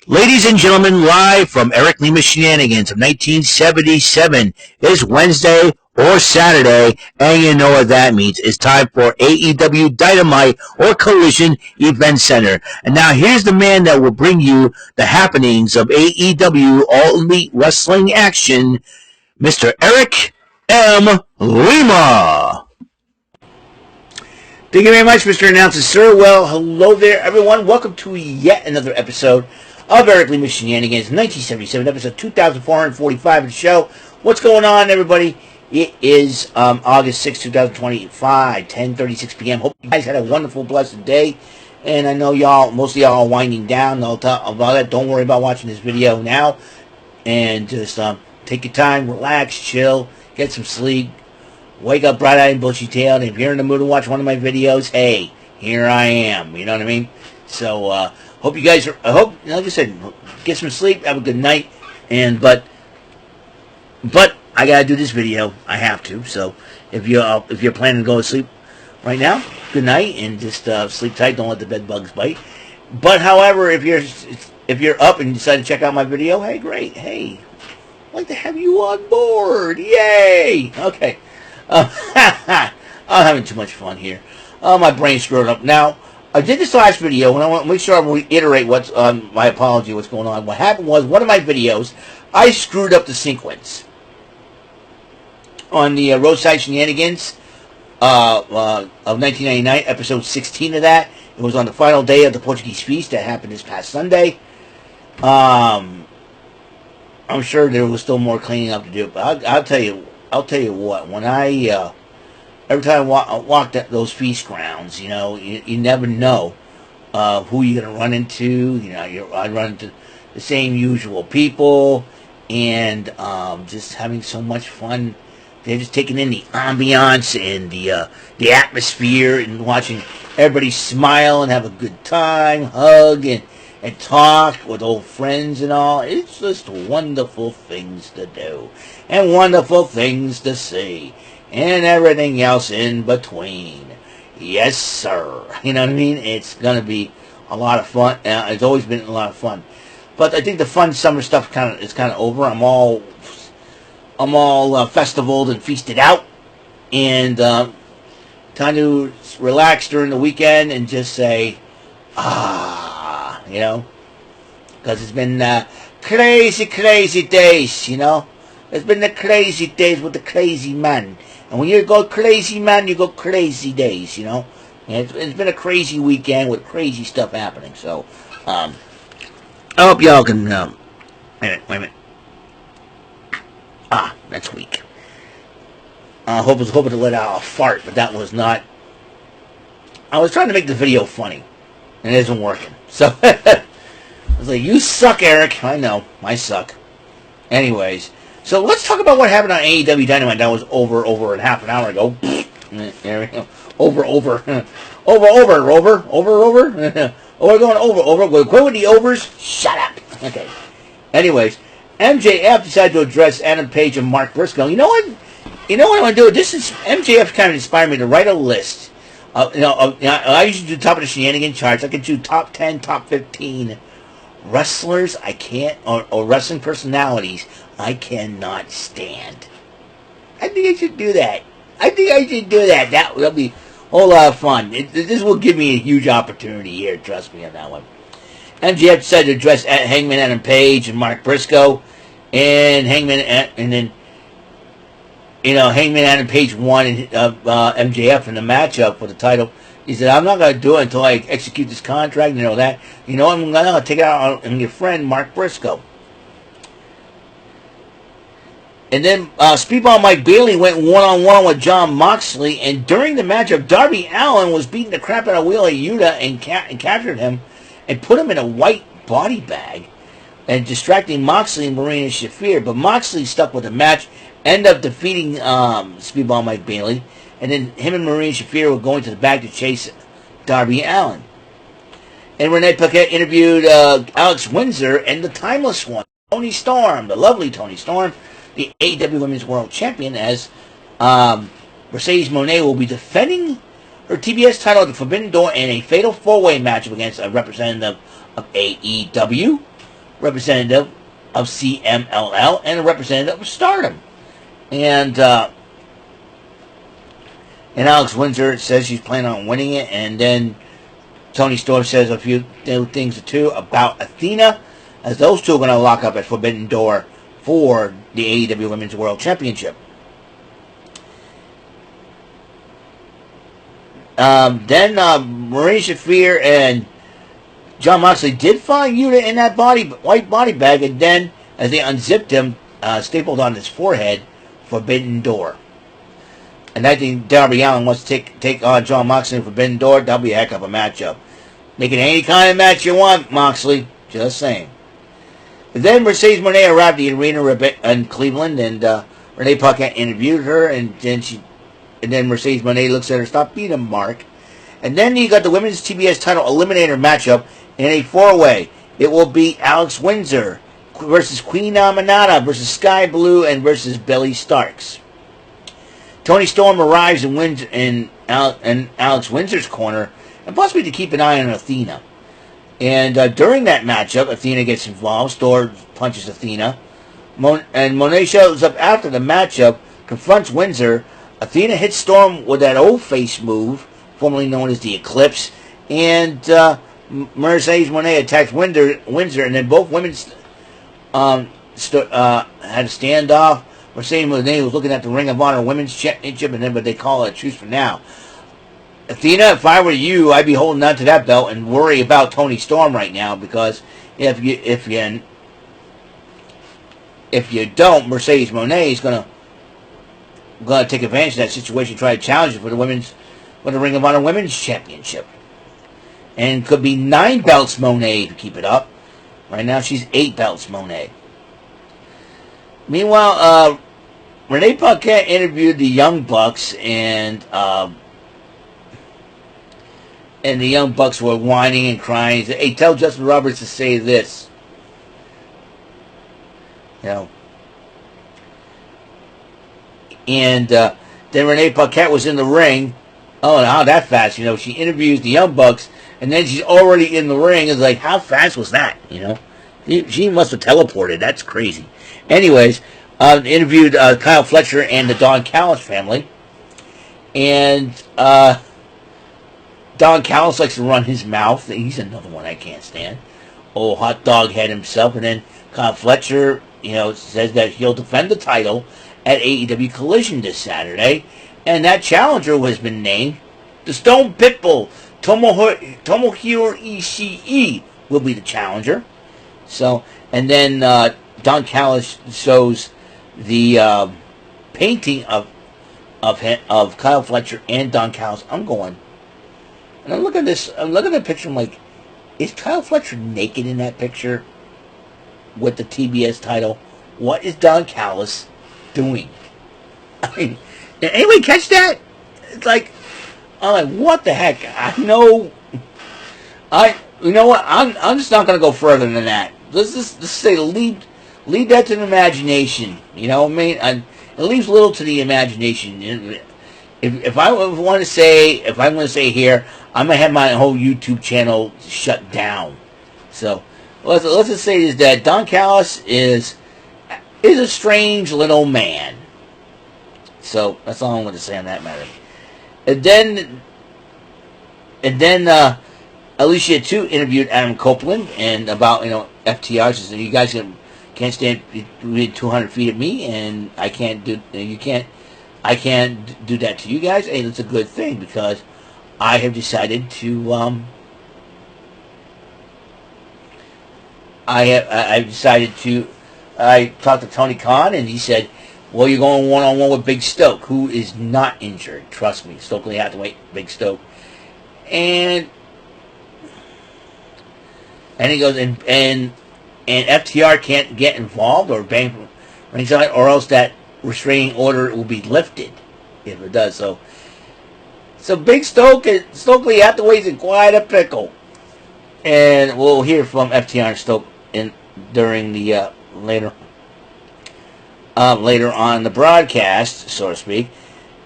Ladies and gentlemen, live from Eric Lima Shenanigans of 1977. It's Wednesday or Saturday, and you know what that means. It's time for AEW Dynamite or Collision Event Center. And now here's the man that will bring you the happenings of AEW All Elite Wrestling action, Mr. Eric M. Lima. Thank you very much, Mr. Announcer, sir. Well, hello there, everyone. Welcome to yet another episode of Eric Lima Shenanigans, 1977, episode 2445 of the show. What's going on, everybody? It is August 6, 2025, 10:36 p.m. Hope you guys had a wonderful, blessed day. And I know most of y'all are winding down. I'll talk about that. Don't worry about watching this video now. And just take your time, relax, chill, get some sleep. Wake up bright-eyed and bushy-tailed. If you're in the mood to watch one of my videos, hey, here I am. You know what I mean? So, hope you guys are, like I said, get some sleep, have a good night. But I gotta do this video. I have to. So, if you're planning to go to sleep right now, good night, and just sleep tight. Don't let the bed bugs bite. But, however, if you're up and you decide to check out my video, hey, great. Hey, I'd like to have you on board. Yay! Okay. I'm having too much fun here. My brain's screwed up. Now, I did this last video, and I want to make sure I reiterate what's my apology, what's going on. What happened was, one of my videos, I screwed up the sequence. On the Roadside Shenanigans of 1999, episode 16 of that. It was on the final day of the Portuguese Feast that happened this past Sunday. I'm sure there was still more cleaning up to do, but I'll tell you what, when I, every time I walked at those feast grounds, you know, you never know who you're going to run into. You know, I run into the same usual people, and just having so much fun. They're just taking in the ambiance and the atmosphere, and watching everybody smile and have a good time, hug and talk with old friends and all. It's just wonderful things to do, and wonderful things to see, and everything else in between. Yes, sir. You know what I mean? It's gonna be a lot of fun. It's always been a lot of fun, but I think the fun summer stuff is kind of over. I'm all festivaled and feasted out, and time to relax during the weekend and just say, you know, because it's been crazy days, you know. It's been the crazy days with the crazy man. And when you go crazy man, you go crazy days, you know. And it's been a crazy weekend with crazy stuff happening. So, I hope y'all can, wait a minute. That's weak. I was hoping to let out a fart, but that was not. I was trying to make the video funny, and it isn't working. So, I was like, you suck, Eric. I know, I suck. Anyways, so let's talk about what happened on AEW Dynamite. That was over a half an hour ago. There we go. Over. We're going over. We're going with the overs. Shut up. Okay. Anyways, MJF decided to address Adam Page and Mark Briscoe. You know what I'm going to do? This is MJF kind of inspired me to write a list. I usually do top of the Shenanigan charts. I could do top 10, top 15 wrestlers I can't, or wrestling personalities I cannot stand. I think I should do that. That'll be a whole lot of fun. This will give me a huge opportunity here. Trust me on that one. MJF decided to address Hangman Adam Page and Mark Briscoe, and Hangman Adam Page won MJF in the matchup for the title. He said, I'm not going to do it until I execute this contract. You know that. You know, I'm going to take it out on your friend, Mark Briscoe. And then Speedball Mike Bailey went one-on-one with Jon Moxley. And during the matchup, Darby Allin was beating the crap out of Wheeler Yuta and captured him and put him in a white body bag and distracting Moxley and Marina Shafir. But Moxley stuck with the match, ended up defeating Speedball Mike Bailey. And then him and Marina Shafir were going to the back to chase Darby Allin. And Renee Paquette interviewed Alex Windsor and the Timeless One, Toni Storm, the lovely Toni Storm, the AEW Women's World Champion, as Mercedes Moné will be defending her TBS title at the Forbidden Door in a fatal four-way matchup against a representative of AEW. representative of CMLL and a representative of Stardom. And Alex Windsor says she's planning on winning it. And then Tony Storm says a few things or two about Athena, as those two are going to lock up at Forbidden Door for the AEW Women's World Championship. Then Marie Shafir and Jon Moxley did find Yuta in that white body bag, and then as they unzipped him, stapled on his forehead, Forbidden Door. And I think Darby Allin wants to take on Jon Moxley in Forbidden Door. That'll be a heck of a matchup. Make it any kind of match you want, Moxley. Just saying. And then Mercedes Moné arrived at the arena in Cleveland, and Renee Paquette interviewed her, and then Mercedes Moné looks at her, stop beating him, Mark. And then you got the women's TBS title eliminator matchup in a four-way. It will be Alex Windsor versus Queen Aminata versus Sky Blue and versus Billy Starks. Tony Storm arrives in Alex Windsor's corner, and possibly to keep an eye on Athena. And during that matchup, Athena gets involved. Storm punches Athena. And Monet shows up after the matchup, confronts Windsor. Athena hits Storm with that old face move, formerly known as the Eclipse. And Mercedes Moné attacks Windsor, and then both women had a standoff. Mercedes Moné was looking at the Ring of Honor Women's Championship, but they call it a truce for now. Athena, if I were you, I'd be holding on to that belt and worry about Tony Storm right now, because if you don't, Mercedes Moné is gonna take advantage of that situation, try to challenge you for the Ring of Honor Women's Championship, and could be 9 belts Moné to keep it up. Right now, she's 8 belts Moné. Meanwhile, Renee Paquette interviewed the Young Bucks, and the Young Bucks were whining and crying. Said, hey, tell Justin Roberts to say this. You know. And then Renee Paquette was in the ring. Oh, how that fast? You know, she interviews the Young Bucks, and then she's already in the ring. It's like, how fast was that? You know, she must have teleported. That's crazy. Anyways, interviewed Kyle Fletcher and the Don Callis family, and Don Callis likes to run his mouth. He's another one I can't stand. Oh, hot dog head himself. And then Kyle Fletcher, you know, says that he'll defend the title at AEW Collision this Saturday, and that challenger has been named the Stone Pitbull. Tomohiro Ishii will be the challenger. So, and then Don Callis shows the painting of Kyle Fletcher and Don Callis. I'm going, and I'm looking at this. I'm looking at the picture. I'm like, is Kyle Fletcher naked in that picture with the TBS title? What is Don Callis doing? I mean, did anybody catch that? It's like, I'm like, what the heck? You know what? I'm just not going to go further than that. Let's say leave that to the imagination. You know what I mean? It leaves little to the imagination. If I'm going to say here, I'm going to have my whole YouTube channel shut down. So let's just say is that Don Callis is a strange little man. So that's all I'm going to say on that matter. And then Alicia too interviewed Adam Copeland and about FTR. She said, you guys can't stand within 200 feet of me, and I can't do that to you guys. And it's a good thing, because I have decided to I talked to Tony Khan, and he said, well, you're going one-on-one with Big Stoke, who is not injured. Trust me, Stokely Hathaway, Big Stoke. And he goes, and FTR can't get involved or bang from ringside, or else that restraining order will be lifted if it does. So Big Stokely Hathaway's in quite a pickle. And we'll hear from FTR and Stoke during the later on the broadcast, so to speak.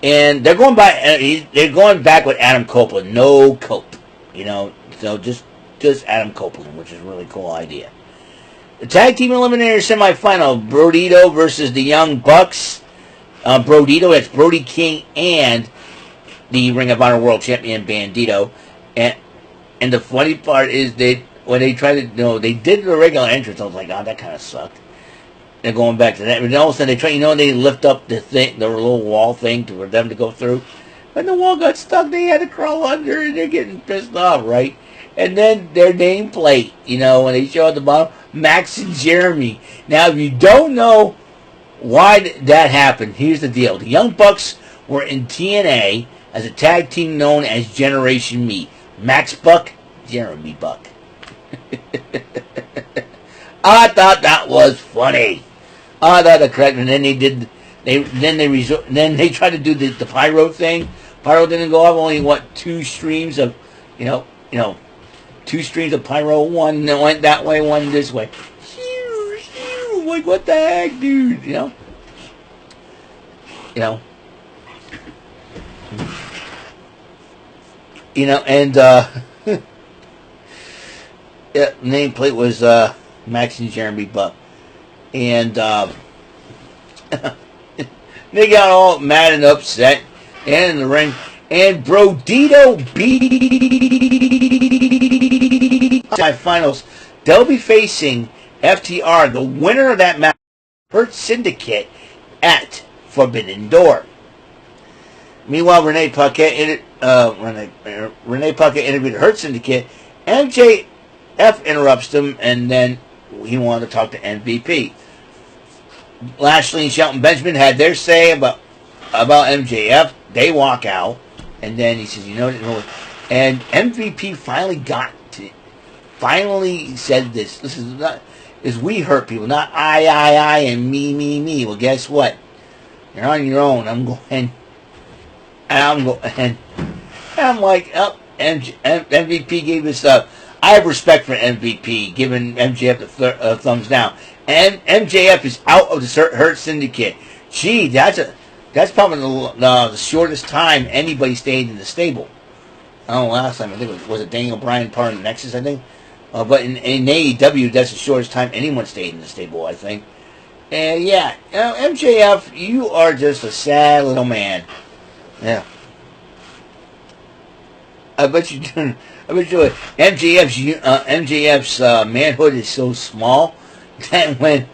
And they're going back with Adam Copeland, so just Adam Copeland, which is a really cool idea. The Tag Team Eliminator Semifinal, Brodito versus the Young Bucks. Brodito, that's Brody King and the Ring of Honor World Champion Bandito. And the funny part is when they tried to, they did the regular entrance. I was like, oh, that kind of sucked. They're going back to that. And all of a sudden they try, they lift up the little wall thing for them to go through. When the wall got stuck, they had to crawl under, and they're getting pissed off, right? And then their nameplate, when they show at the bottom, Max and Jeremy. Now, if you don't know why that happened, here's the deal. The Young Bucks were in TNA as a tag team known as Generation Me. Max Buck, Jeremy Buck. I thought that was funny. I thought the correct, and then they tried to do the pyro thing. Pyro didn't go off. Only two streams of, two streams of pyro. One that went that way, one this way. Like, what the heck, dude? And yeah, nameplate was Max and Jeremy Buck, and they got all mad and upset, and in the ring, and Brodito beat finals. They'll be facing FTR, the winner of that match, Hurt Syndicate, at Forbidden Door. Meanwhile, Renee Paquette interviewed Hurt Syndicate. MJF interrupts them, and then he wanted to talk to MVP. Lashley and Shelton Benjamin had their say about MJF. They walk out, and then he says, and MVP finally said this. This is we hurt people, not I, and me. Well, guess what? You're on your own. I'm like, MVP gave us I have respect for MVP, giving MJF the thumbs down. And MJF is out of the Hurt Syndicate. Gee, that's probably the shortest time anybody stayed in the stable. I don't know, last time, I think was it Daniel Bryan part of Nexus, I think? But in AEW, that's the shortest time anyone stayed in the stable, I think. And yeah, MJF, you are just a sad little man. Yeah. I bet you MJF's manhood is so small that when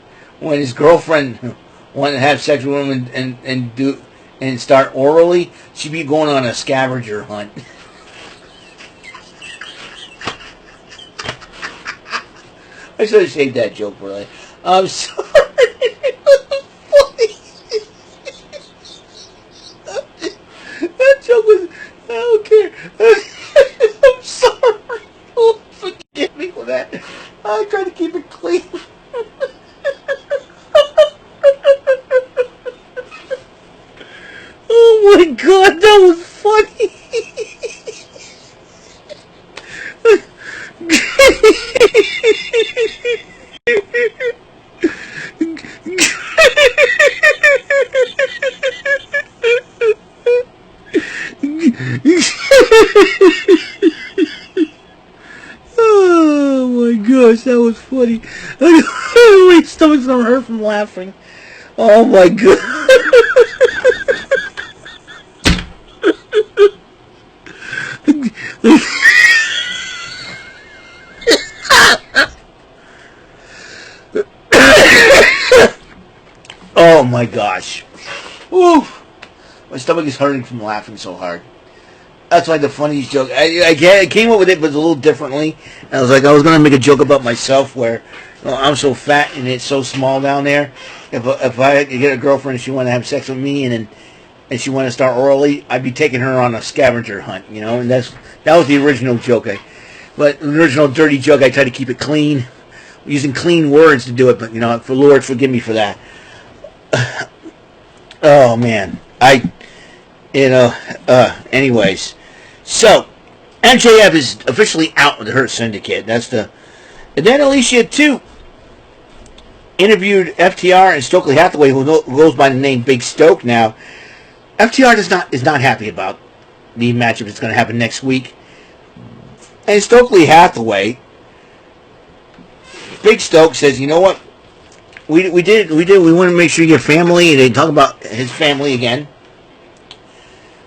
his girlfriend wanted to have sex with him and start orally, she'd be going on a scavenger hunt. I should have saved that joke for later. I'm sorry. That joke was, I don't care. I'm sorry. Forgive me for that. I try to keep it clean. Oh my God, that was funny. Oh my gosh, that was funny. My stomach's gonna hurt from laughing. Oh my God. Oh my gosh. Woo. My stomach is hurting from laughing so hard. That's like the funniest joke. I came up with it, but a little differently. And I was like, I was going to make a joke about myself where I'm so fat and it's so small down there. If I get a girlfriend and she wanted to have sex with me and she wanted to start orally, I'd be taking her on a scavenger hunt, And that was the original joke. But the original dirty joke, I tried to keep it clean, using clean words to do it. But for Lord, forgive me for that. Oh man, anyways, so MJF is officially out of the Hurt Syndicate. And then Alicia too interviewed FTR and Stokely Hathaway, who goes by the name Big Stoke now. FTR is not happy about the matchup that's going to happen next week, and Stokely Hathaway Big Stoke says, you know what? We want to make sure your family. They talk about his family again.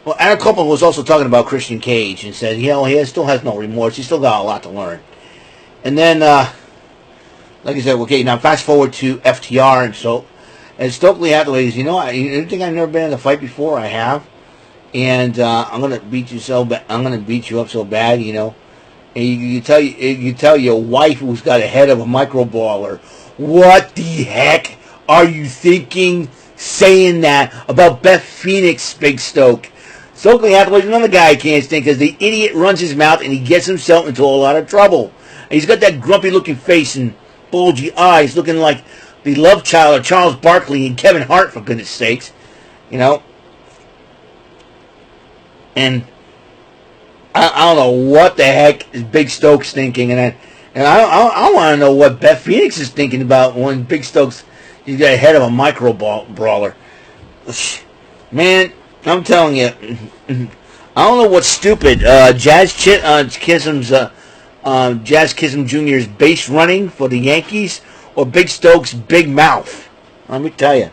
Well, Adam Copeland was also talking about Christian Cage and said, he still has no remorse. He's still got a lot to learn. And then, like I said, okay, now fast forward to FTR and Stokely Hathaway says, you think I've never been in a fight before? I have, and I'm gonna beat you I'm gonna beat you up so bad, And you tell your wife who's got a head of a microballer, what the heck are you thinking saying that about Beth Phoenix, Big Stoke? Stokely Hathaway's another guy I can't stand because the idiot runs his mouth and he gets himself into a lot of trouble. And he's got that grumpy-looking face and bulgy eyes, looking like the love child of Charles Barkley and Kevin Hart, for goodness sakes, And I don't know what the heck is Big Stokes thinking, and I want to know what Beth Phoenix is thinking about when Big Stokes, he's got a head of a micro brawler. Man, I'm telling you, I don't know what's stupid. Jazz Chisholm's Jr.'s base running for the Yankees, or Big Stokes' big mouth. Let me tell you.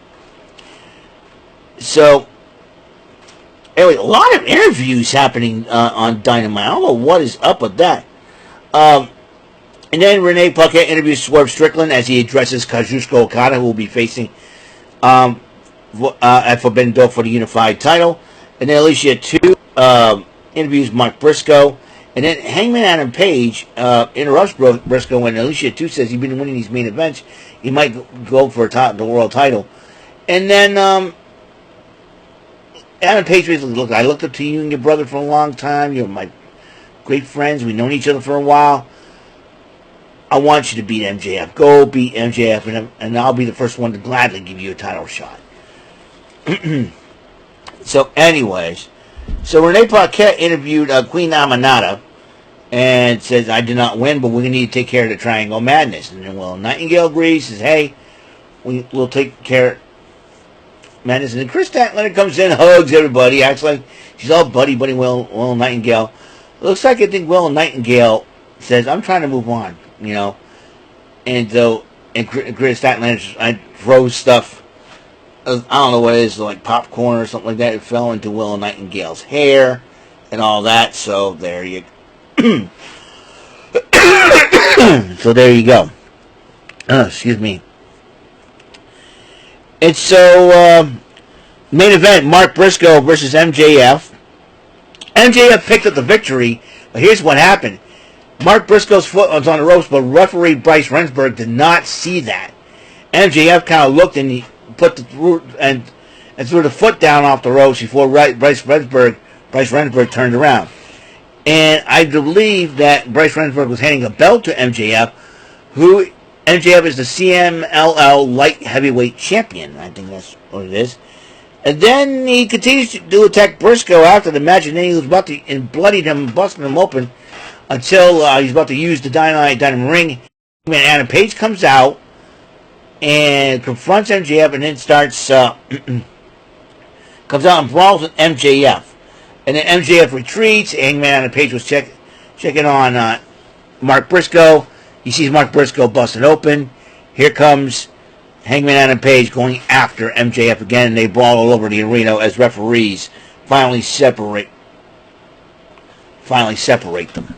So, anyway, a lot of interviews happening on Dynamite. I don't know what is up with that. And then Renee Paquette interviews Swerve Strickland as he addresses Kazuchika Okada, who will be facing at Forbidden Door for the unified title. And then Alicia 2 interviews Mark Briscoe. And then Hangman Adam Page interrupts Briscoe when Alicia 2 says he's been winning these main events. He might go for the world title. And then Adam Page basically, look, I looked up to you and your brother for a long time. You're my great friends. We've known each other for a while. I want you to beat MJF. Go beat MJF, and I'll be the first one to gladly give you a title shot. So, anyways, Renee Paquette interviewed Queen Amanada and says, I did not win, but we're going to need to take care of the Triangle Madness. And then, Nightingale agrees, says, hey, we'll take care of Madness. And then Chris Statlander comes in, hugs everybody, acts like she's all buddy Will Nightingale. It looks like I think Will Nightingale says, I'm trying to move on, And Chris Statlander throws stuff, I don't know what it is, like popcorn or something like that. It fell into Will Nightingale's hair and all that. So there you go. Excuse me. And so, main event, Mark Briscoe versus MJF. MJF picked up the victory, but here's what happened. Mark Briscoe's foot was on the ropes, but referee Bryce Rensburg did not see that. MJF kind of looked and he put and threw the foot down off the ropes before Bryce Rensburg turned around. And I believe that Bryce Rensburg was handing a belt to MJF, who MJF is the CMLL light heavyweight champion. I think that's what it is. And then he continues to attack Briscoe after the match, and then he was about to bloodied him, busting him open until he's about to use the Dynamite ring. When Adam Page comes out and confronts MJF, and then starts comes out and brawls with MJF. And then MJF retreats. Hangman Adam Page was checking on Mark Briscoe. He sees Mark Briscoe busted open. Here comes Hangman Adam Page going after MJF again, and they brawl all over the arena as referees finally separate them.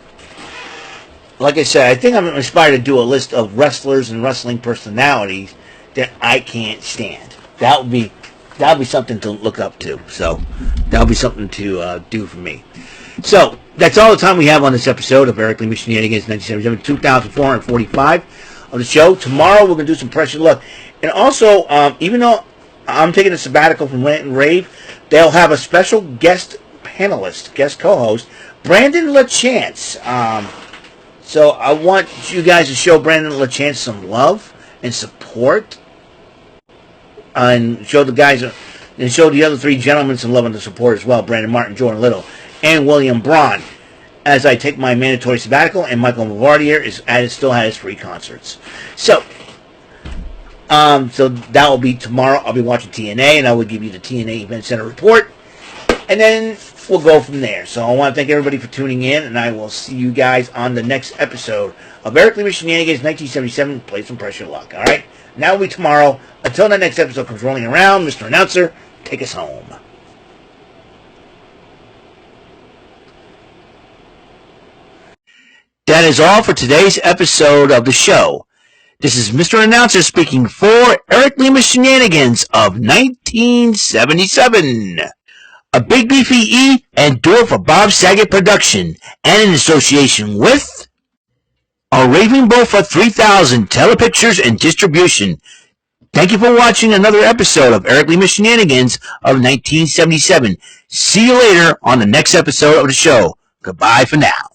Like I said, I think I'm inspired to do a list of wrestlers and wrestling personalities that I can't stand. That would be something to look up to. So that'll be something to do for me. So that's all the time we have on this episode of Eric Lima Shenanigans 1977, 2445 of the show. Tomorrow we're going to do some Pressure Luck. And also, even though I'm taking a sabbatical from Rant and Rave, they'll have a special guest co-host, Brandon LaChance. So I want you guys to show Brandon LaChance some love and support, and show the other three gentlemen some love and support as well. Brandon Martin, Jordan Little, and William Braun, as I take my mandatory sabbatical, and Michael Mavardier still has free concerts. So that will be tomorrow. I'll be watching TNA, and I will give you the TNA Event Center report. And then we'll go from there. So I want to thank everybody for tuning in, and I will see you guys on the next episode of Eric Lima Shenanigans 1977. Play some pressure luck. All right? Now will be tomorrow. Until that next episode comes rolling around, Mr. Announcer, take us home. That is all for today's episode of the show. This is Mr. Announcer speaking for Eric Lima Shenanigans of 1977. A Big Beefy E and Do It for Bob Saget production, and in association with a Raving Bull for 3000 Telepictures and Distribution. Thank you for watching another episode of Eric Lima Shenanigans of 1977. See you later on the next episode of the show. Goodbye for now.